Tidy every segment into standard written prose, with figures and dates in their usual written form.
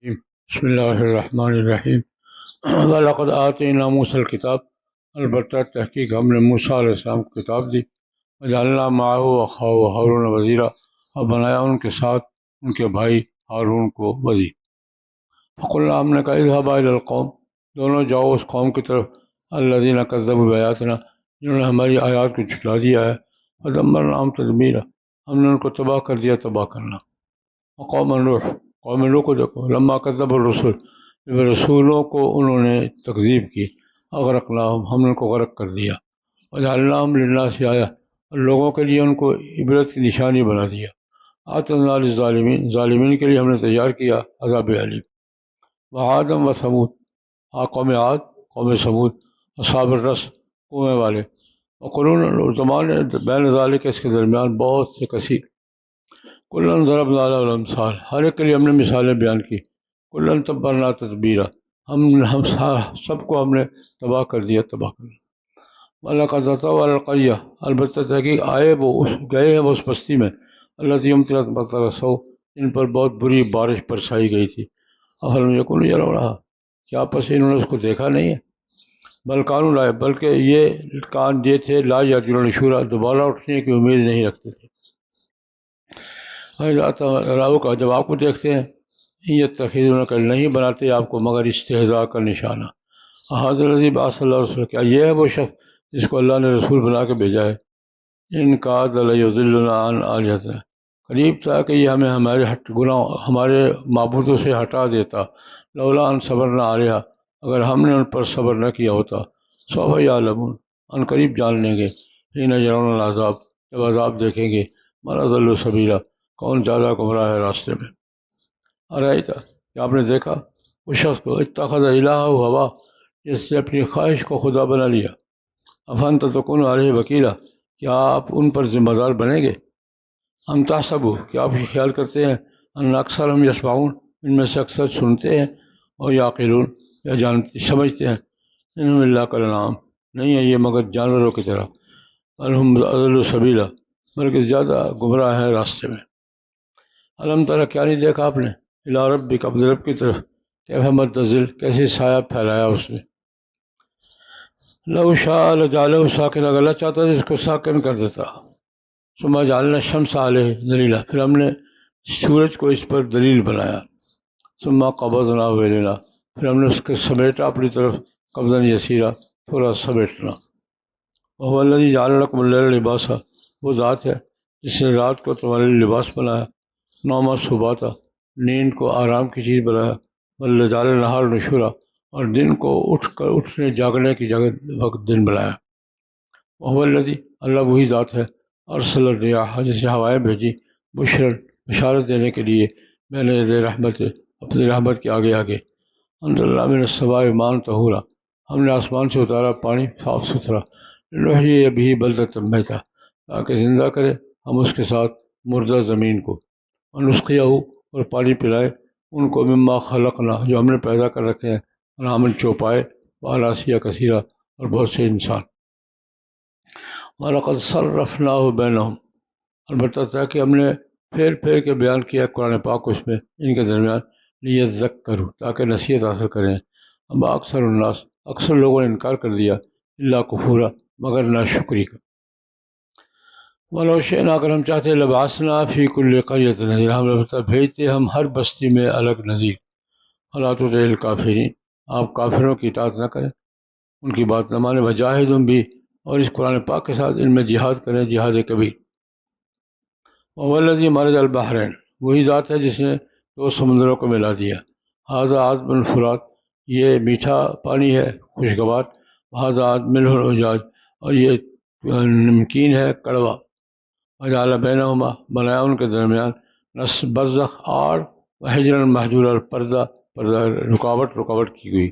بسم اللہ الرحمن الرحیم وَلَقَدْ آتَيْنَا مُوسَى الْكِتَابَ، البتہ تحقیق ہم نے موسیٰ علیہ السلام کو کتاب دی، وَجَعَلْنَا مَعَهُ أَخَاهُ ہارون وزیرا، اور بنایا ان کے ساتھ ان کے بھائی ہارون کو وزیر۔ فَقُلْنَا، ہم نے کہا اذهبا إِلَى الْقَوْمِ، دونوں جاؤ اس قوم کی طرف، الَّذِينَ كَذَّبُوا بِآيَاتِنَا، جنہوں نے ہماری آیات کو جھٹلا دیا ہے، فَدَمَّرْنَاهُمْ تَدْمِيرًا، ہم نے ان کو تباہ کر دیا تباہ کرنا۔ وقوم نوح، قوم نوح کو دیکھو، لما کذب الرسل، جب رسولوں کو انہوں نے تکذیب کی، اغرقناہم، ہم نے ان کو غرق کر دیا، وجعلناہم للناس آیہ، اور لوگوں کے لیے ان کو عبرت کی نشانی بنا دیا، اعتدنا للظالمین، ظالمین کے لیے ہم نے تیار کیا عذاب علیم۔ وعادم و ثمود، قوم عاد، قوم ثمود، اصحاب الرس، کنویں والے، وقرون، اور زمانے بین ذالک، اس کے درمیان بہت سے کثیر، کلن ضربنا له الامثال، ہر ایک کے لیے ہم نے مثالیں بیان کی، کلن تبرنا تتبیرا، ہم سب کو ہم نے تباہ کر دیا تباہ کر دیا۔ وَلَقَدْ أَتَوْا عَلَى الْقَرْيَةِ، البتہ تحقیق آئے وہ گئے ہیں وہ اس بستی میں، التي أمطرت مطر السوء، ان پر بہت بری بارش برسائی گئی تھی، أَفَلَمْ يَكُونُوا يَرَوْنَهَا، کیا پس انہوں نے اس کو دیکھا نہیں ہے؟ بل کانوا لا، بلکہ یہ کان یہ تھے لا یرجون نشورا، دوبارہ اٹھنے کی امید نہیں رکھتے تھے۔ راؤ کا، جب آپ کو دیکھتے ہیں، یتخذون کا، نہیں بناتے آپ کو مگر استہزاء کا نشانہ۔ احد الذی بعث اللہ رسول، کیا یہ ہے وہ شخص جس کو اللہ نے رسول بنا کے بھیجا ہے؟ ان کاد لیضلنا عن آلہتنا، قریب تھا کہ یہ ہمیں ہمارے معبودوں سے ہٹا دیتا، لولا ان صبرنا علیہا، اگر ہم نے ان پر صبر نہ کیا ہوتا، سوف یعلمون، ان قریب جان لیں گے، حین یرون العذاب، جب عذاب دیکھیں گے، من اضل سبیلا، کون زیادہ گمراہ ہے راستے میں۔ ارائیتا، کیا آپ نے دیکھا اس شخص کو، اتخذ الہہ ہوا، جس نے اپنی خواہش کو خدا بنا لیا، افنت تکون علیہ وکیلا، کیا آپ ان پر ذمہ دار بنیں گے؟ ہم تحسبوا، کیا آپ یہ خیال کرتے ہیں، ان اکثر ہم یسمعون، ان میں سے اکثر سنتے ہیں، اور یعقلون، یا جانتے سمجھتے ہیں، انہم الا کالانعام، نہیں ہے یہ مگر جانوروں کی طرح، بل ہم اضل سبیلا، بلکہ زیادہ گمراہ ہے راستے میں۔ علم ترى، کیا نہیں دیکھا آپ نے، الی ربک، اپنے رب کی طرف، کیف مد ظل، کیسے سایہ پھیلایا اس نے، لو شاء لجعلہ ساکنا، اگر اللہ چاہتا تو اس کو ساکن کر دیتا، ثم جعلنا الشمس علیہ دلیلا، پھر ہم نے سورج کو اس پر دلیل بنایا، ثم قبضناہ الینا، پھر ہم نے اس کو سمیٹا اپنی طرف، قبضا یسیرا، تھوڑا سمیٹنا۔ وهو الذی جعل لکم اللیل لباسا، وہ ذات ہے جس نے رات کو تمہارے لیے لباس بنایا، نوما سباتا، نیند کو آرام کی چیز بنایا، والجعل النہار نشورا، اور دن کو اٹھنے جاگنے کی جگہ وقت دن بنایا۔ وهو الذی، اللہ وہی ذات ہے، ارسل الریاح، جس نے ہوائیں بھیجی، بشارت دینے کے لیے، بین یدی رحمت، اپنی رحمت کے آگے آگے، انزلنا من السماء ماء طہورا، ہم نے آسمان سے اتارا پانی صاف ستھرا، لنحیی بہ بلدۃ میتا، تاکہ زندہ کرے ہم اس کے ساتھ مردہ زمین کو، ونسقیہ، اور پانی پلائے ان کو، مما خلقنا، جو ہم نے پیدا کر رکھے ہیں، انعامًا چوپائے، واناسیا کثیرہ، اور بہت سے انسان۔ وَلَقَدْ صَرَّفْنَاهُ بَيْنَهُمْ، البتہ تاکہ ہم نے پھیر پھیر کے بیان کیا قرآن پاک اس میں ان کے درمیان، لیذکروا، تاکہ نصیحت حاصل کریں۔ اما اکثر الناس، اکثر لوگوں نے انکار کر دیا، الا کفورا، مگر ناشکری کا۔ وَلَوْ شِئْنَا، اگر ہم چاہتے، لَبَعَثْنَا فِي كُلِّ قَرْيَةٍ نَذِيرًا، ہم البتہ بھیجتے ہم ہر بستی میں الگ نذیر۔ فَلَا تُطِعِ الْكَافِرِينَ، آپ کافروں کی اطاعت نہ کریں، ان کی بات نہ مانیں، وَجَاهِدْهُم بِهِ، اور اس قرآن پاک کے ساتھ ان میں جہاد کریں، جہاد کبیر۔ وَهُوَ الَّذِي مَرَجَ الْبَحْرَيْنِ، وہی ذات ہے جس نے دو سمندروں کو ملا دیا، هَذَا عَذْبٌ فُرَاتٌ، یہ میٹھا پانی ہے خوشگوار، وَهَذَا مِلْحٌ أُجَاجٌ، اور یہ نمکین ہے کڑوا، وَجَعَلَ بَيْنَهُمَا، بنایا ان کے درمیان، برزخ آڑ، وحجرًا محجورا، اور پردہ رکاوٹ کی گئی۔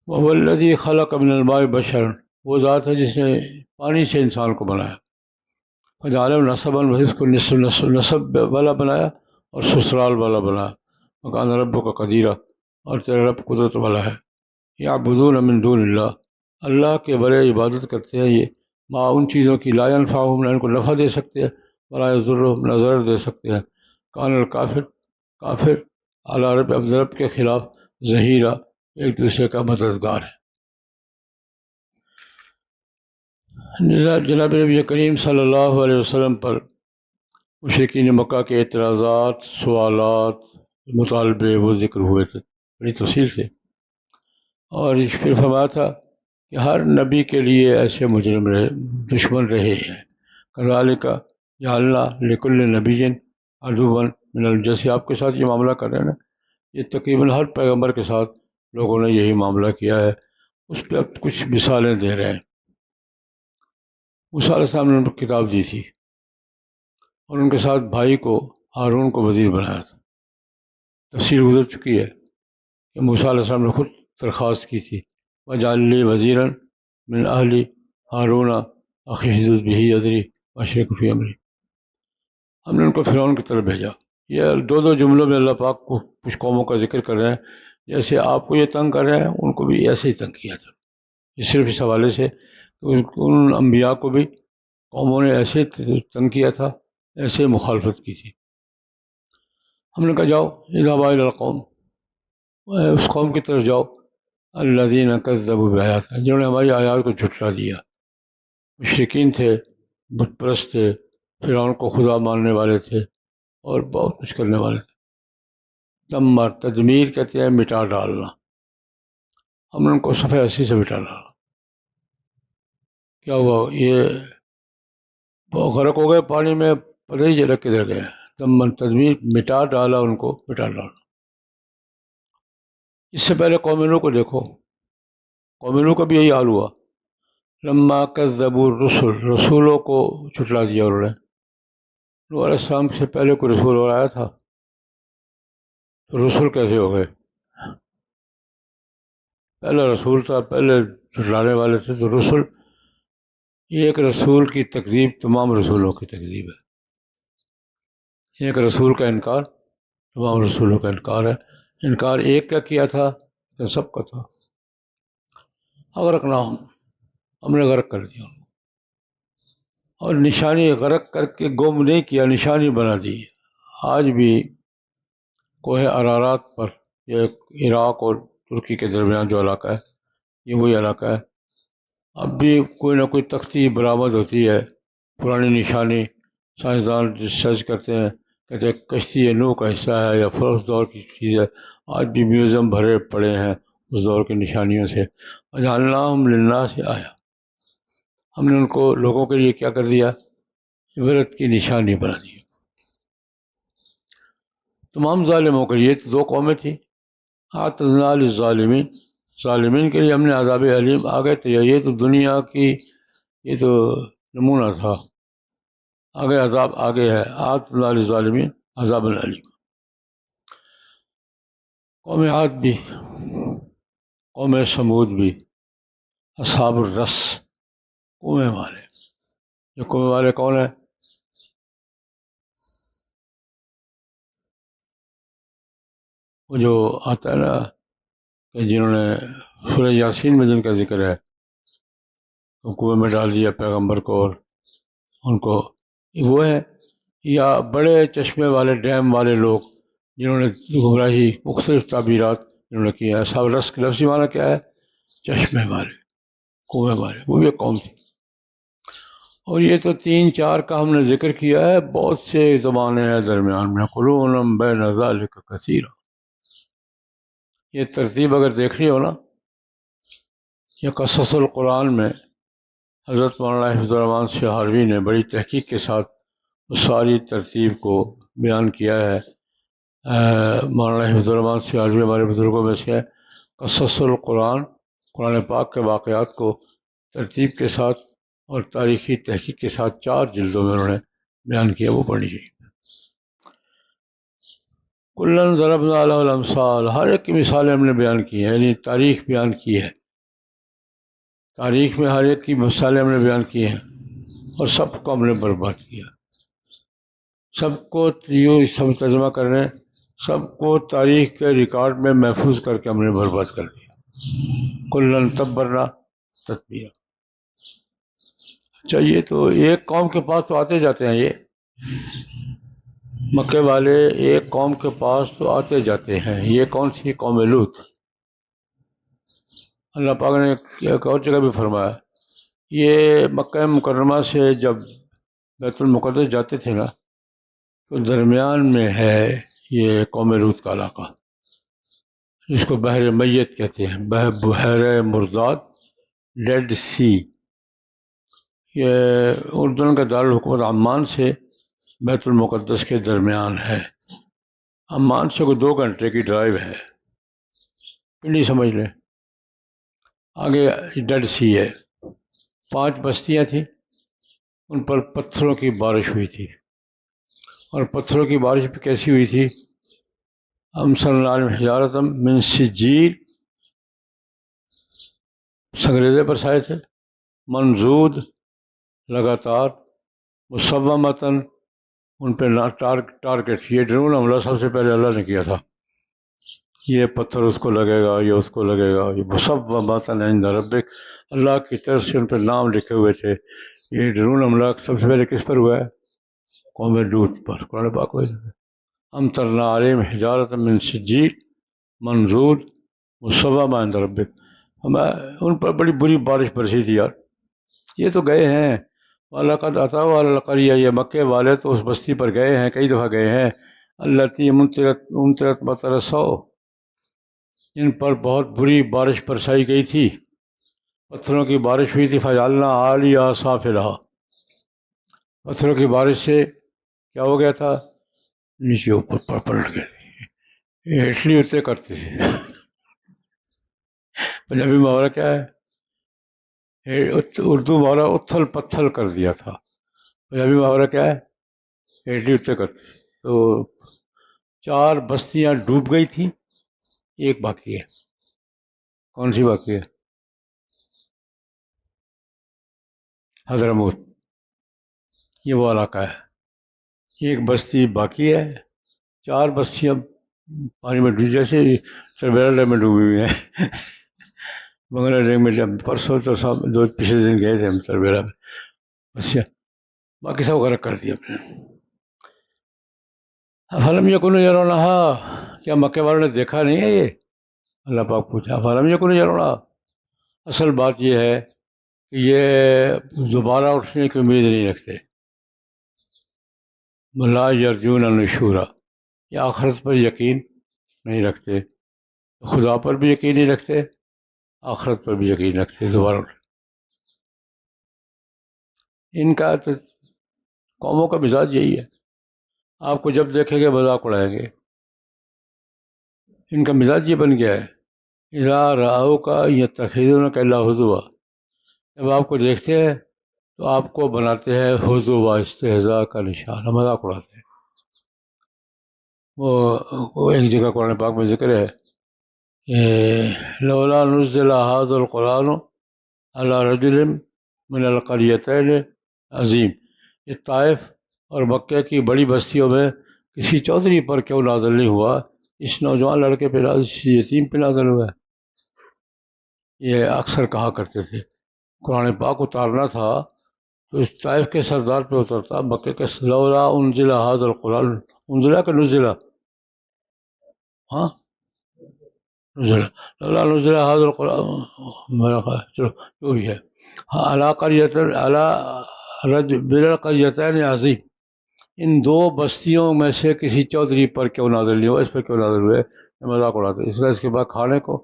وَهُوَ الَّذِي خَلَقَ مِنَ الْمَاءِ بَشَرًا، وہ ذات ہے جس نے پانی سے انسان کو بنایا، فَجَعَلَهُ نَسَبًا، اس کو نسب والا بنایا اور سسرال والا بنایا، وَكَانَ رَبُّكَ قَدِيرًا، اور تیرا رب قدرت والا ہے۔ يَعْبُدُونَ مِن دُونِ اللّٰہ، اللہ کے بڑے عبادت کرتے ہیں یہ، ما ان چیزوں کی، لا ينفعهم، نہ ان کو نفع دے سکتے ہیں، ولا يضرهم، نہ ضرر دے سکتے ہیں۔ کان الکافر، کافر اعلیٰ رب کے خلاف ظہیرہ، ایک دوسرے کا مددگار ہے۔ جناب نبی کریم صلی اللہ علیہ وسلم پر مشرکین مکہ کے اعتراضات، سوالات، مطالبے وہ ذکر ہوئے تھے بڑی تفصیل سے، اور پھر فرمایا تھا کہ ہر نبی کے لیے ایسے مجرم رہے، دشمن رہے ہیں۔ کذالک جعلنا لکل نبی عدوا من جیسے آپ کے ساتھ یہ معاملہ کر رہے ہیں نا، یہ تقریباً ہر پیغمبر کے ساتھ لوگوں نے یہی معاملہ کیا ہے۔ اس پہ اب کچھ مثالیں دے رہے ہیں۔ موسیٰ علیہ السلام نے ان کو کتاب دی تھی اور ان کے ساتھ بھائی کو ہارون کو وزیر بنایا تھا۔ تفسیر گزر چکی ہے کہ موسیٰ علیہ السلام نے خود درخواست کی تھی، وَاجْعَلْ لِی وَزِیرًا مِنْ أَهْلِی ہارون أَخِی اشْدُدْ بِهِ أَزْرِی وَأَشْرِکْهُ فِی أَمْرِی۔ ہم نے ان کو فرعون کی طرف بھیجا۔ یہ دو جملوں میں اللہ پاک کو کچھ قوموں کا ذکر کر رہے ہیں، جیسے آپ کو یہ تنگ کر رہے ہیں ان کو بھی ایسے ہی تنگ کیا تھا۔ یہ صرف اس حوالے سے ان انبیاء کو بھی قوموں نے ایسے تنگ کیا تھا، ایسے مخالفت کی تھی۔ ہم نے کہا جاؤ اذهبا إلى القوم، اس قوم کی طرف جاؤ الذین کذبوا بآیاتنا، جنہوں نے ہماری آیات کو جھٹلا دیا۔ مشرکین تھے، بت پرست تھے، فرعون کو خدا ماننے والے تھے اور بہت کچھ کرنے والے تھے۔ دمر، تدمیر کہتے ہیں مٹا ڈالنا۔ ہم نے ان کو صفحہ 80 سے مٹا ڈالا۔ کیا ہوا؟ یہ غرق ہو گئے پانی میں، پتہ ہی چلا کدھر گئے۔ دمر، تدمیر، مٹا ڈالا، ان کو مٹا ڈالا۔ اس سے پہلے قوم نوح کو دیکھو، قوم نوح کا بھی یہی حال ہوا۔ لما کذبوا الرسل، رسولوں کو جھٹلا دیا انہوں نے۔ نوح علیہ السلام سے پہلے کوئی رسول اور آیا تھا؟ تو رسول کیسے ہو گئے؟ پہلا رسول تھا، پہلے جھٹلانے والے تھے، تو رسول، ایک رسول کی تکذیب تمام رسولوں کی تکذیب ہے۔ ایک رسول کا انکار تمام رسولوں کا انکار ہے۔ انکار ایک کا کیا تھا لیکن سب کا تھا۔ اغرقناہم، ہم نے غرق کر دیا، اور نشانی غرق کر کے گم نہیں کیا، نشانی بنا دی۔ آج بھی کوہ ارارات پر، یہ عراق اور ترکی کے درمیان جو علاقہ ہے، یہ وہی علاقہ ہے، اب بھی کوئی نہ کوئی تختی برآمد ہوتی ہے، پرانی نشانی۔ سائنسدان ریسرچ کرتے ہیں، کہتے ہیں کشتی نوح کا حصہ ہے یا فرس دور کی چیز ہے۔ آج بھی میوزیم بھرے پڑے ہیں اس دور کی نشانیوں سے۔ وَجَعَلْنَاهُمْ لِلنَّاسِ آیَةً، ہم نے ان کو لوگوں کے لیے کیا کر دیا؟ عبرت کی نشانی بنا دی۔ تمام ظالموں کے لیے، دو قومیں تھیں، اعتدنا للظالمین، ظالمین کے لیے ہم نے عذاب علیم آگے تھے۔ یہ تو دنیا کی، یہ تو نمونہ تھا، آگے عذاب آگے ہے۔ اعتدنا للظالمین عذاب علیم۔ قوم عاد بھی، قوم سمود بھی، اصحاب الرس، کنویں والے۔ یہ کنویں والے کون ہیں؟ وہ جو آتا ہے نا کہ جنہوں نے سورہ یاسین میں جن کا ذکر ہے، تو کنویں میں ڈال دیا پیغمبر کو اور ان کو، وہ ہے، یا بڑے چشمے والے، ڈیم والے لوگ جنہوں نے گمراہی، مختلف تعبیرات جنہوں نے کی ہیں۔ اصحاب الرس کا لفظی معنی کیا ہے؟ چشمے والے، کنویں والے، وہ بھی ایک قوم تھی۔ اور یہ تو 3-4 کا ہم نے ذکر کیا ہے، بہت سے زمانے ہیں درمیان میں، قرون بین ذلک کثیر۔ یہ ترتیب اگر دیکھنی ہو نا، یہ قصص القرآن میں حضرت مولانا حفظ الرحمن سہاروی نے بڑی تحقیق کے ساتھ اس ساری ترتیب کو بیان کیا ہے۔ مولانا حفظ الرحمن سہاروی ہمارے بزرگوں میں سے ہے۔ قصص القرآن، قرآن پاک کے واقعات کو ترتیب کے ساتھ اور تاریخی تحقیق کے ساتھ 4 جلدوں میں انہوں نے بیان کیا، وہ پڑھنی چاہیے۔ کلاً ضربنا لہ الامثال، ہر ایک کی مثالیں ہم نے بیان کی ہیں، یعنی تاریخ بیان کی ہے، تاریخ میں ہر ایک کی مثالیں ہم نے بیان کی ہیں، اور سب کو ہم نے برباد کیا۔ سب کو یوں سب ترجمہ کر رہے ہیں، سب کو تاریخ کے ریکارڈ میں محفوظ کر کے ہم نے برباد کر دیا۔ کلاً تبرنا تتبیرا۔ اچھا، یہ تو ایک قوم کے پاس تو آتے جاتے ہیں، مکے والے ایک قوم کے پاس تو آتے جاتے ہیں. یہ کون سی قوم لوط؟ اللہ پاک نے ایک اور جگہ بھی فرمایا، یہ مکہ مکرمہ سے جب بیت المقدس جاتے تھے نا، تو درمیان میں ہے یہ قوم لوط کا علاقہ، جس کو بحر میت کہتے ہیں، بحر مرداد، ڈیڈ سی. یہ اردن کا دارالحکومت عمان سے بیت المقدس کے درمیان ہے. عمان سے کوئی 2 گھنٹے کی ڈرائیو ہے، پنڈی سمجھ لیں. آگے ڈیڈ سی ہے. 5 بستیاں تھیں، ان پر پتھروں کی بارش ہوئی تھی. اور پتھروں کی بارش بھی کیسی ہوئی تھی؟ امثلنا علیہم حجارۃ من سجیل، سنگریزے برسائے تھے، منضود، لگاتار، مسومتاً، ان پہ ٹارگٹ. یہ ڈرون حملہ سب سے پہلے اللہ نے کیا تھا. یہ پتھر اس کو لگے گا، یہ اس کو لگے گا. یہ مسومتاً عند ربک، اللہ کی طرف سے ان پہ نام لکھے ہوئے تھے. یہ ڈرون حملہ سب سے پہلے کس پر ہوا ہے؟ قوم لوط پر. قرآن پاک ہوئے امطرنا علیہم حجارۃ من سجیل منضود مسومۃ عند ربک. ان پر بڑی بری بارش برسی تھی یار. یہ تو گئے ہیں، وَلَقَدْ أَتَوْا عَلَى الْقَرْيَةِ، یہ مکے والے تو اس بستی پر گئے ہیں، کئی دفعہ گئے ہیں. الَّتِي مُمْطِرَتْ مَطَرَ السَّوْءِ، ان پر بہت بری بارش برسائی گئی تھی، پتھروں کی بارش ہوئی تھی. فَجَعَلْنَا عَالِيَهَا سَافِلَهَا، پتھروں کی بارش سے کیا ہو گیا تھا؟ نیچے اوپر پلٹ گئے. یہ اٹلی اتنے کرتے تھے. پنجابی محاورہ کیا ہے؟ اردو محاورہ اتھل پتھل کر دیا تھا. پنجابی محاورہ کیا ہے؟ اٹلی اتنے کرتے تھے. تو 4 بستیاں ڈوب گئی تھیں، ایک باقی ہے. کون سی باقی ہے؟ حضرموت. یہ وہ علاقہ ہے. ایک بستی باقی ہے، 4 بستیاں پانی میں ڈوبی، جیسے سربیرا ڈیم میں ڈوبی ہوئی ہیں. بنگلہ ڈیم میں جب پرسوں تو پچھلے دن گئے تھے ہم سربیرا میں، بستیاں باقی سب غرق کر دیا اپنے. فلم یکن یرونہا، کیا مکے والوں نے دیکھا نہیں ہے یہ؟ اللہ پاک پوچھا فلم یکن یرونہا. اصل بات یہ ہے کہ یہ دوبارہ اٹھنے کی امید نہیں رکھتے. لا یرجون النشورا، یہ آخرت پر یقین نہیں رکھتے، خدا پر بھی یقین نہیں رکھتے، آخرت پر بھی یقین رکھتے. دوبارہ اٹھ، ان کا تو قوموں کا مزاج یہی ہے. آپ کو جب دیکھیں گے مذاق اڑائیں گے. ان کا مزاج یہ بن گیا ہے، اذا رأوک یتخذونک الا ہزوا، جب آپ کو دیکھتے ہیں تو آپ کو بناتے ہیں حضو و استہزاء کا نشانہ، مذاق اڑاتے ہیں. وہ ایک جگہ قرآن پاک میں ذکر ہے کہ لولا نزل هذا القرآن على رجل من القریتین عظیم، یہ طائف اور مکہ کی بڑی بستیوں میں کسی چودھری پر کیوں نازل نہیں ہوا؟ اس نوجوان لڑکے پہ نازل، اس یتیم پہ نازل ہوا ہے. یہ اکثر کہا کرتے تھے. قرآن پاک اتارنا تھا تو اس طائف کے سردار پہ اترتا، مکہ کے. لولا انزل هذا القرآن، انزلہ کا نزلہ، ہاں نزلہ، لولا نزل هذا القرآن، میرا خیال چلو جو بھی ہے. علی قریۃ، علی من القریتین عظیم، ان 2 بستیوں میں سے کسی چودھری پر کیوں نازل نہیں ہوا، اس پر کیوں نازل ہوئے؟ مذاق اڑاتے. اس کے بعد کھانے کو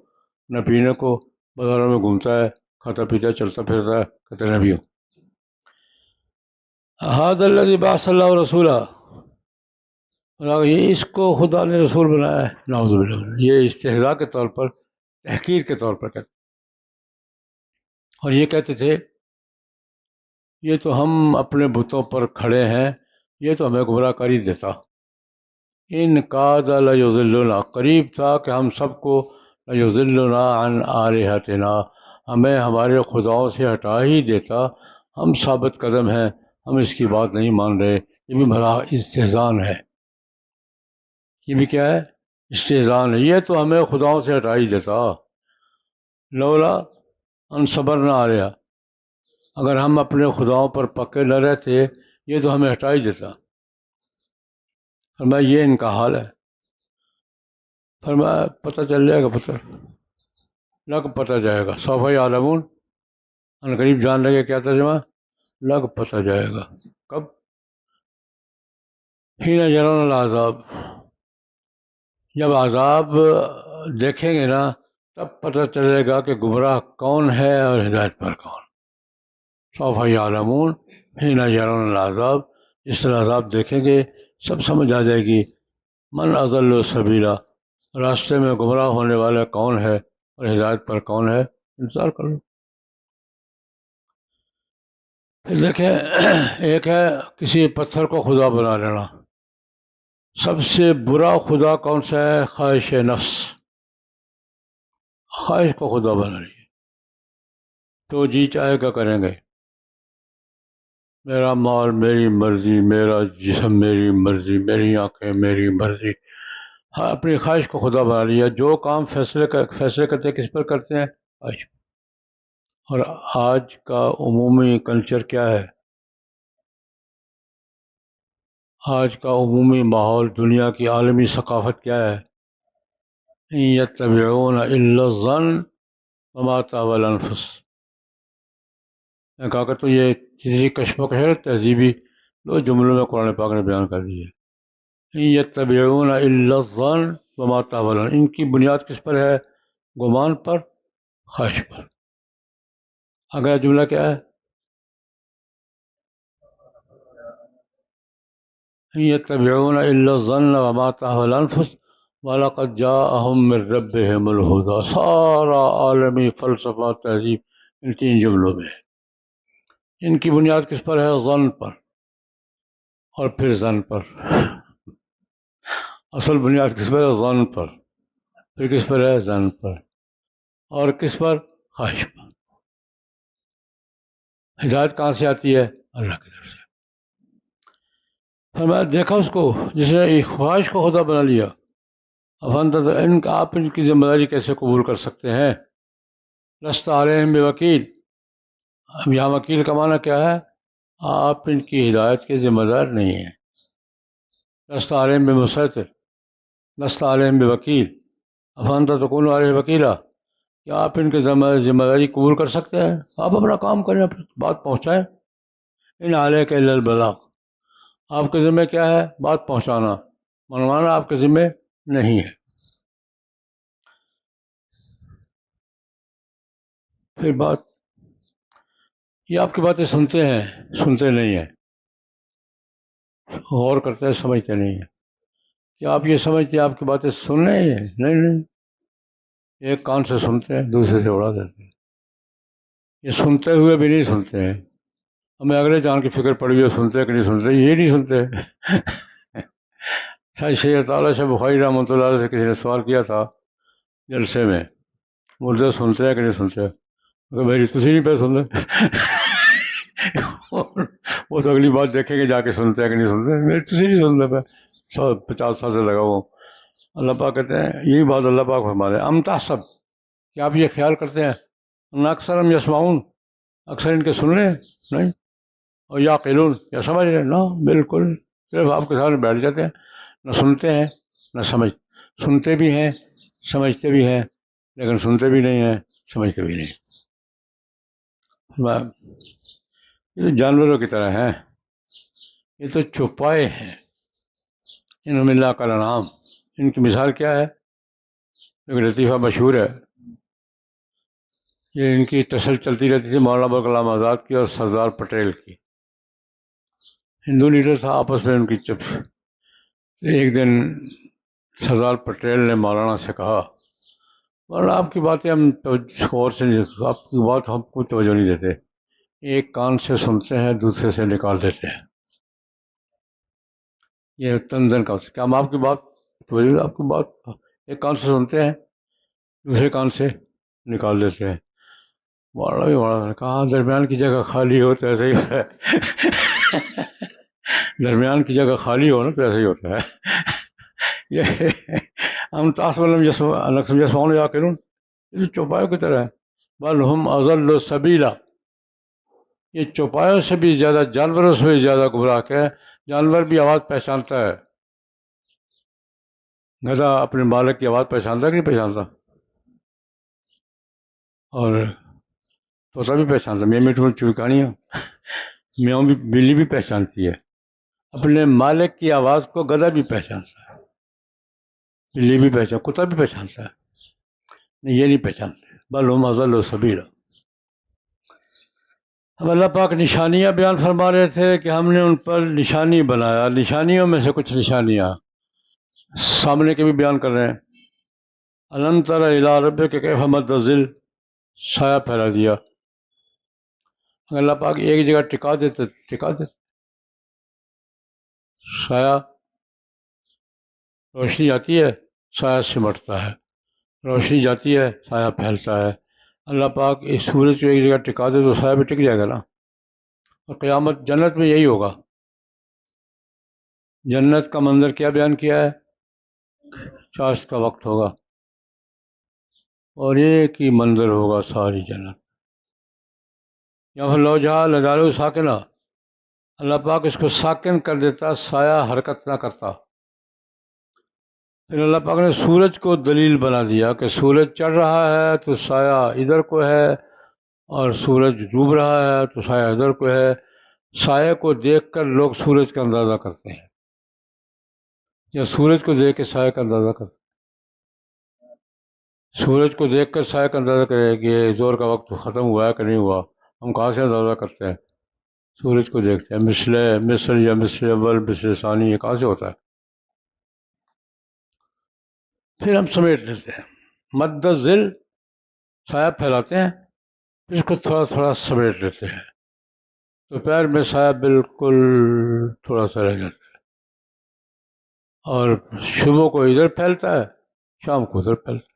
نہ پینے کو، بازاروں میں گھومتا ہے، کھاتا پیتا چلتا پھرتا ہے، کہتے نبی ہوں. ھذا الذی بعث اللہ رسولہ، یہ اس کو خدا نے رسول بنایا ہے. نعوذ باللہ، یہ استہزاء کے طور پر، تحقیر کے طور پر کہتے. اور یہ کہتے تھے یہ تو ہم اپنے بتوں پر کھڑے ہیں، یہ تو ہمیں گمراہ کر ہی دیتا. ان کاد لیضلنا، قریب تھا کہ ہم سب کو لیضلنا عن آلہتنا، ہمیں ہمارے خداؤں سے ہٹا ہی دیتا. ہم ثابت قدم ہیں، ہم اس کی بات نہیں مان رہے. یہ بھی بڑا استہزان ہے. یہ بھی کیا ہے؟ استہزان ہے. یہ تو ہمیں خداؤں سے ہٹا ہی دیتا. لولا ان صبرنا علیہا، اگر ہم اپنے خداؤں پر پکے نہ رہتے یہ تو ہمیں ہٹا ہی دیتا. فرمایا یہ ان کا حال ہے. فرمایا پتہ چل جائے گا پتہ لگ پتہ جائے گا. سوف یعلمون، ان قریب جان لگے. کیا ترجمہ؟ لگ پتہ جائے گا. کب؟ حین یرون العذاب، جب عذاب دیکھیں گے نا تب پتہ چلے گا کہ گمراہ کون ہے اور ہدایت پر کون. سوف یعلمون حین یرون العذاب، اس طرح عذاب دیکھیں گے سب سمجھ آ جائے گی. من اضل سبیلا، راستے میں گمراہ ہونے والا کون ہے اور ہدایت پر کون ہے. انتظار کر لو. پھر دیکھیں، ایک ہے کسی پتھر کو خدا بنا لینا. سب سے برا خدا کون سا ہے؟ خواہش نفس. خواہش کو خدا بنا لیے تو جی چاہے گا کریں گے. میرا مال میری مرضی، میرا جسم میری مرضی، میری آنکھیں میری مرضی. ہاں، اپنی خواہش کو خدا بنا لیا. جو کام فیصلے کرتے ہیں کس پر کرتے ہیں؟ خواہش. اور آج کا عمومی کلچر کیا ہے؟ آج کا عمومی ماحول، دنیا کی عالمی ثقافت کیا ہے؟ ان یتبعون الا الظن وما تهوى الانفس. میں کہا کہ تو یہ کسی کشف و کشر تہذیبی دو جملوں میں قرآن پاک نے بیان کر دی ہے. ان یتبعون الا الظن وما تهوى الانفس، ان کی بنیاد کس پر ہے؟ گمان پر، خواہش پر. اگلا جملہ کیا ہے؟ ان یتبعون الا الظن وما تهوى الانفس وَلَقَدْ جَاءَهُم مِّن رَّبِّهِمُ الْهُدَىٰ. سارا عالمی فلسفہ تہذیب ان تین جملوں میں ہے. ان کی بنیاد کس پر ہے؟ ظن پر، اور پھر ظن پر. اصل بنیاد کس پر ہے؟ ظن پر. پھر کس پر ہے؟ ظن پر. اور کس پر؟ خواہش پر. ہدایت کہاں سے آتی ہے؟ اللہ کی طرف سے. فرمایا دیکھا اس کو جس نے خواہش کو خدا بنا لیا. آپ ان کی ذمہ داری کیسے قبول کر سکتے ہیں؟ لست علیہم بوکیل. اب یہاں وکیل کا معنی کیا ہے؟ آپ ان کی ہدایت کے ذمہ دار نہیں ہیں. لست علیہم بمسیطر، لست علیہم بوکیل، افانت تکون علیہ وکیلا. کیا آپ ان کے ذمہ داری قبول کر سکتے ہیں؟ آپ اپنا کام کریں، اپنی بات پہنچائیں. ان علیک الا البلاغ، آپ کے ذمہ کیا ہے؟ بات پہنچانا، منوانا آپ کے ذمہ نہیں ہے. پھر بات یہ آپ کی باتیں سنتے ہیں، سنتے نہیں ہیں، غور کرتے ہیں، سمجھتے نہیں ہیں. کیا آپ یہ سمجھتے ہیں آپ کی باتیں سن رہے ہیں؟ نہیں نہیں، ایک کان سے سنتے ہیں دوسرے سے اڑا دیتے ہیں. یہ سنتے ہوئے بھی نہیں سنتے ہیں. ہمیں اگلے جان کی فکر پڑی ہوئی، سنتے کہ نہیں سنتے؟ یہ نہیں سنتے. شیخ تعالیٰ شاہ بخاری رحمۃ اللہ علیہ سے کسی نے سوال کیا تھا جلسے میں، مردے سنتے ہیں کہ نہیں سنتے؟ میری تھی نہیں پہ سنتے. وہ تو اگلی بات دیکھیں گے جا کے سنتے ہیں کہ نہیں سنتے. میری تھی نہیں سنتے پہ 50 سال سے لگا ہوں. اللہ پاک کہتے ہیں، یہی بات اللہ پاک فرما رہے ہیں، ام تحسب، کہ آپ یہ خیال کرتے ہیں ان اکثر ہم یسمعون، اکثر ان کے سن رہے ہیں؟ نہیں. اور یا قیلون، یا سمجھ رہے ہیں؟ نہ، بالکل. صرف آپ کے سامنے بیٹھ جاتے ہیں، نہ سنتے ہیں نہ سنتے بھی ہیں سمجھتے بھی ہیں، لیکن سنتے بھی نہیں ہیں، سمجھتے بھی نہیں. یہ تو جانوروں کی طرح ہیں، یہ تو چھپائے ہیں. انہم اللہ کا نام. ان کی مثال کیا ہے؟ ایک لطیفہ مشہور ہے، یہ ان کی تسل چلتی رہتی تھی مولانا ابوالکلام آزاد کی اور سردار پٹیل کی. ہندو لیڈر تھا، آپس میں ان کی ایک دن سردار پٹیل نے مولانا سے کہا، مولانا آپ کی باتیں ہم غور سے نہیں، آپ کی بات ہم کوئی توجہ نہیں دیتے. ایک کان سے سنتے ہیں دوسرے سے نکال دیتے ہیں. یہ تنزن کا کیا ہم آپ کی بات آپ کی بات ایک کان سے سنتے ہیں دوسرے کان سے نکال دیتے ہیں. مولانا نے کہا درمیان کی جگہ خالی ہو تو ایسا ہی ہوتا ہے. درمیان کی جگہ خالی ہو نا تو ایسا ہی ہوتا ہے. یہ ہم یسمعون یا یعقلون، یہ چوپایوں کی طرح ہے. بل ہم اضل سبیلا، یہ چوپایوں سے بھی زیادہ، جانوروں سے بھی زیادہ گمراہ ہے. جانور بھی آواز پہچانتا ہے، گدھا اپنے مالک کی آواز پہچانتا کہ نہیں پہچانتا؟ اور طوطا بھی پہچانتا، میاں میٹھو چوئی کہانیاں، میاں بھی، بلی بھی پہچانتی ہے اپنے مالک کی آواز کو، گدھا بھی پہچانتا ہے، بلی بھی پہچان، کتا بھی پہچانتا ہے، نہیں یہ نہیں پہچانتے، بل ہم اضل سبیلا۔ اب اللہ پاک نشانیاں بیان فرما رہے تھے کہ ہم نے ان پر نشانی بنایا، نشانیوں میں سے کچھ نشانیاں سامنے کے بھی بیان کر رہے ہیں۔ الم تر الی ربک کیف مد الظل، سایہ پھیلا دیا۔ اگر اللہ پاک ایک جگہ ٹکا دیتے سایہ، روشنی آتی ہے سایہ سمٹتا ہے، روشنی جاتی ہے سایہ پھیلتا ہے۔ اللہ پاک اس سورج کو ایک جگہ ٹکا دے تو سایہ بھی ٹک جائے گا نا۔ اور قیامت جنت میں یہی ہوگا۔ جنت کا منظر کیا بیان کیا ہے؟ چاشت کا وقت ہوگا اور ایک ہی منظر ہوگا ساری جنت۔ یا پھر لو جہاں لجالو ساکنہ، اللہ پاک اس کو ساکن کر دیتا، سایہ حرکت نہ کرتا۔ پھر اللہ پاک نے سورج کو دلیل بنا دیا کہ سورج چڑھ رہا ہے تو سایہ ادھر کو ہے، اور سورج ڈوب رہا ہے تو سایہ ادھر کو ہے۔ سایہ کو دیکھ کر لوگ سورج کا اندازہ کرتے ہیں، یا سورج کو دیکھ کے سایہ کا اندازہ کرتے ہیں۔ سورج کو دیکھ کر سایہ کا اندازہ کرے کہ یہ زور کا وقت ختم ہوا ہے کہ نہیں ہوا، ہم کہاں سے اندازہ کرتے ہیں؟ سورج کو دیکھتے ہیں۔ مصر یا مصر اول مصر ثانی، یہ کہاں سے ہوتا ہے؟ پھر ہم سمیٹ لیتے ہیں، مد ذل، سایہ پھیلاتے ہیں، پھر اس کو تھوڑا تھوڑا سمیٹ لیتے ہیں۔ دوپہر میں سایہ بالکل تھوڑا سا رہ جاتا ہے، اور صبح کو ادھر پھیلتا ہے، شام کو ادھر پھیلتا ہے۔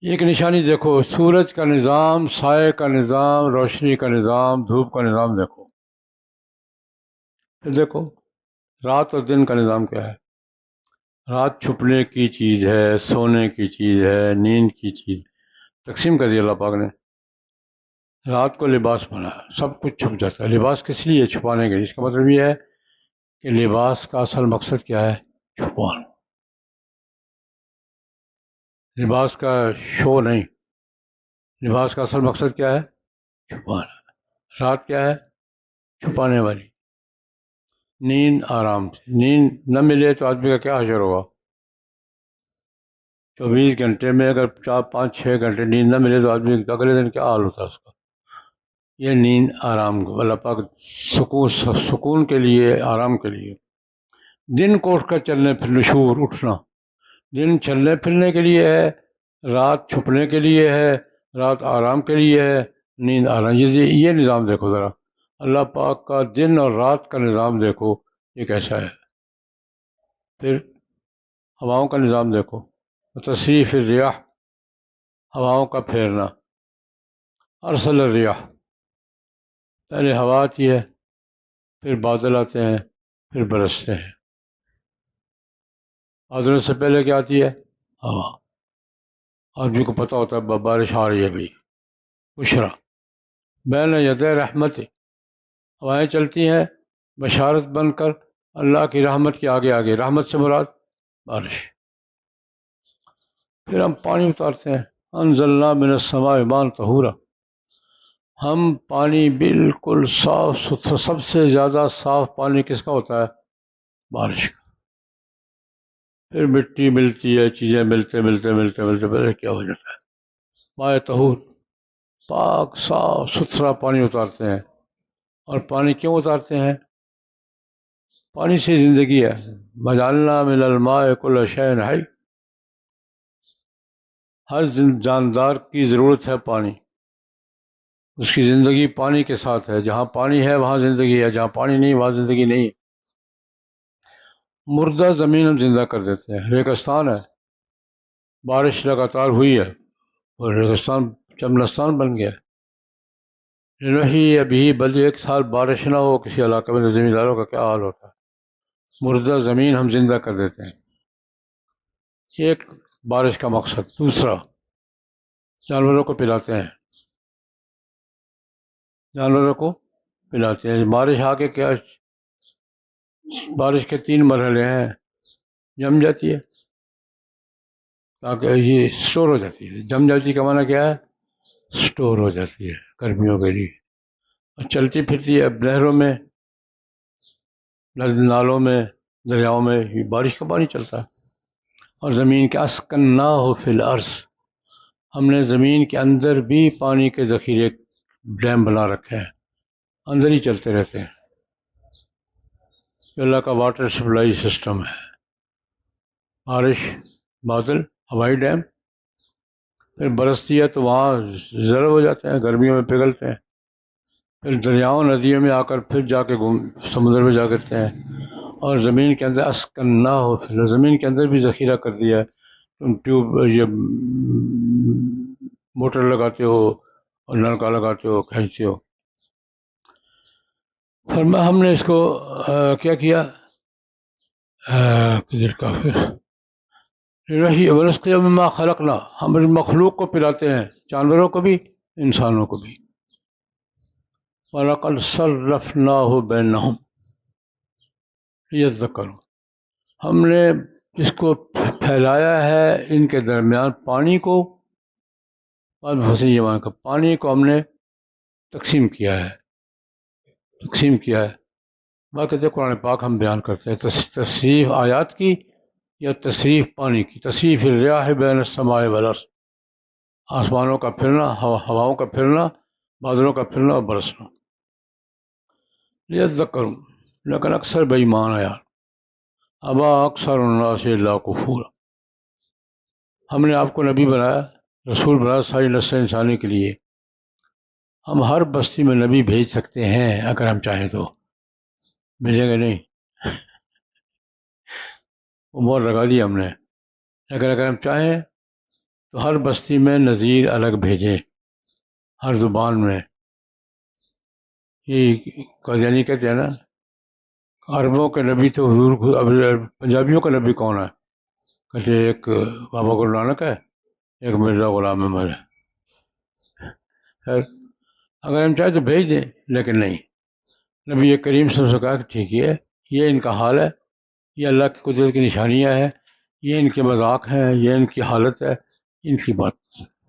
ایک نشانی دیکھو، سورج کا نظام، سائے کا نظام، روشنی کا نظام، دھوپ کا نظام دیکھو۔ پھر دیکھو رات اور دن کا نظام کیا ہے۔ رات چھپنے کی چیز ہے، سونے کی چیز ہے، نیند کی چیز، تقسیم کر دیا اللہ پاک نے۔ رات کو لباس بنایا، سب کچھ چھپ جاتا ہے۔ لباس کس لیے؟ چھپانے کے لیے۔ اس کا مطلب یہ ہے کہ لباس کا اصل مقصد کیا ہے؟ چھپانا۔ لباس کا شو نہیں، لباس کا اصل مقصد کیا ہے؟ چھپانا۔ رات کیا ہے؟ چھپانے والی۔ نیند آرام سے، نیند نہ ملے تو آدمی کا کیا حشر ہوگا؟ 24 گھنٹے میں اگر 4 5 6 گھنٹے نیند نہ ملے تو آدمی اگلے دن کیا حال ہوتا ہے اس کا؟ یہ نیند آرام کو اللہ پاک سکون کے لیے، آرام کے لیے۔ دن کو اٹھ کر چلنے پھر نشور، اٹھنا، دن چلنے پھرنے کے لیے ہے، رات چھپنے کے لیے ہے، رات آرام کے لیے ہے، نیند آرام۔ یہ نظام دیکھو ذرا، اللہ پاک کا دن اور رات کا نظام دیکھو یہ کیسا ہے۔ پھر ہواؤں کا نظام دیکھو، تصریف الریاح، ہواؤں کا پھیرنا۔ ارسل الریاح، پہلے ہوا آتی ہے، پھر بادل آتے ہیں، پھر برستے ہیں۔ بادلوں سے پہلے کیا آتی ہے؟ ہوا۔ آدمی کو پتہ ہوتا ہے بارش آ رہی ہے بھائی، بشرا بین یدی رحمت، ہوائیں چلتی ہیں بشارت بن کر اللہ کی رحمت کے آگے آگے۔ رحمت سے مراد بارش۔ پھر ہم پانی اتارتے ہیں، انزلنا من السماء ماء طہورا، ہم پانی بالکل صاف ستھرا، سب سے زیادہ صاف پانی کس کا ہوتا ہے؟ بارش کا۔ پھر مٹی ملتی ہے، چیزیں ملتے ملتے ملتے ملتے پھر کیا ہو جاتا ہے؟ ماء طہور، پاک صاف ستھرا پانی اتارتے ہیں۔ اور پانی کیوں اتارتے ہیں؟ پانی سے زندگی ہے۔ وجعلنا من الماء کل شیء حی، ہر جاندار کی ضرورت ہے پانی، اس کی زندگی پانی کے ساتھ ہے۔ جہاں پانی ہے وہاں زندگی ہے، جہاں پانی نہیں وہاں زندگی نہیں ہے۔ مردہ زمین ہم زندہ کر دیتے ہیں، ریگستان ہے، بارش لگاتار ہوئی ہے اور ریگستان چمنستان بن گیا۔ نحیی ابھی بلکہ ایک سال بارش نہ ہو کسی علاقے میں تو زمینداروں کا کیا حال ہوتا ہے۔ مردہ زمین ہم زندہ کر دیتے ہیں، ایک بارش کا مقصد۔ دوسرا، جانوروں کو پلاتے ہیں، جانوروں کو پلاتے ہیں۔ بارش آ کے کیا، بارش کے 3 مرحلے ہیں۔ جم جاتی ہے، تاکہ یہ اسٹور ہو جاتی ہے. جم جاتی کا معنی کیا ہے؟ اسٹور ہو جاتی ہے گرمیوں کے لیے، اور چلتی پھرتی ہے نہروں میں، نالوں میں، دریاؤں میں. یہ بارش کا پانی چلتا ہے. اور زمین کے اسکن نہ ہو فی الارض، ہم نے زمین کے اندر بھی پانی کے ذخیرے ڈیم بنا رکھے ہیں، اندر ہی چلتے رہتے ہیں. یہ اللہ کا واٹر سپلائی سسٹم ہے. بارش، بادل، ہوائی ڈیم، پھر برستی ہے تو وہاں ضرب ہو جاتے ہیں، گرمیوں میں پگھلتے ہیں. پھر دریاؤں ندیوں میں آ کر پھر جا کے سمندر میں جا کرتے ہیں. اور زمین کے اندر اسکن نہ ہو، پھر زمین کے اندر بھی ذخیرہ کر دیا ہے. تم ٹیوب یہ موٹر لگاتے ہو اور نلکا لگاتے ہو، کھینچتے ہو. فرما ہم نے اس کو کیا کیا، قدر کافر رہی ورزق مما خلقنا، ہم مخلوق کو پلاتے ہیں، جانوروں کو بھی، انسانوں کو بھی. وَلَقَدْ صَرَّفْنَاهُ بَيْنَهُمْ لِيَذَّكَّرُوا، ہم نے اس کو پھیلایا ہے ان کے درمیان پانی کو. بعد حسین یہ معنی کا پانی کو ہم نے تقسیم کیا ہے، تقسیم کیا ہے. باقی تو قرآن پاک ہم بیان کرتے ہیں تصریف آیات کی یا تصریف پانی کی. تصریف الریاح بین السماء والارض، آسمانوں کا پھرنا، ہواؤں کا پھرنا، بادلوں کا پھرنا اور برسنا. لیذکروا، لیکن اکثر بے ایمان ہے یار. ابا اکثر الناس الا کفورا، ہم نے آپ کو نبی بنایا، رسول بنایا ساری نسل انسانی کے لیے. ہم ہر بستی میں نبی بھیج سکتے ہیں اگر ہم چاہیں تو، بھیجیں گے نہیں، وہ مور لگا دی ہم نے. لیکن اگر ہم چاہیں تو ہر بستی میں نذیر الگ بھیجیں، ہر زبان میں. یہ قادیانی کہتے ہیں نا، عربوں کے نبی تو حضور اب پنجابیوں کا نبی کون ہے؟ کہتے ایک بابا گرو نانک ہے، ایک مرزا غلام احمد ہے. خیر، اگر ہم چاہیں تو بھیج دیں، لیکن نہیں. نبی کریم صلی اللہ علیہ وسلم کہا کہ ٹھیک ہے، یہ ان کا حال ہے، یہ اللہ کی قدرت کی نشانیاں ہیں، یہ ان کے مذاق ہیں، یہ ان کی حالت ہے، ان کی بات.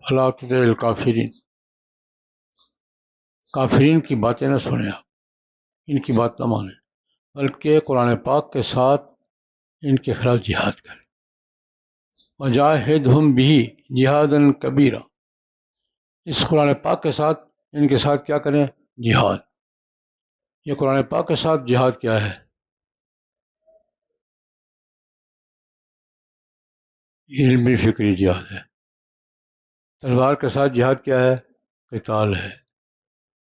اللہ تطع الکافرین، کافرین کی باتیں نہ سنیں آپ، ان کی بات نہ مانیں، بلکہ قرآن پاک کے ساتھ ان کے خلاف جہاد کریں. وجاہدہم بہ جہادا کبیرا، اس قرآن پاک کے ساتھ ان کے ساتھ کیا کریں؟ جہاد. یہ قرآن پاک کے ساتھ جہاد کیا ہے؟ علمی فکری جہاد ہے. تلوار کے ساتھ جہاد کیا ہے؟ قتال ہے.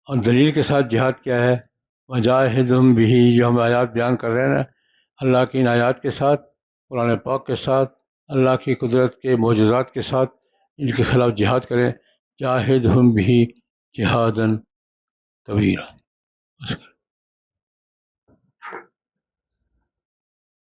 اور دلیل کے ساتھ جہاد کیا ہے؟ وجاہدہم بہ، جو ہم آیات بیان کر رہے ہیں نا، اللہ کی ان آیات کے ساتھ، قرآن پاک کے ساتھ، اللہ کی قدرت کے معجزات کے ساتھ ان کے خلاف جہاد کریں. جاہدہم بہ جہادا کبیرا.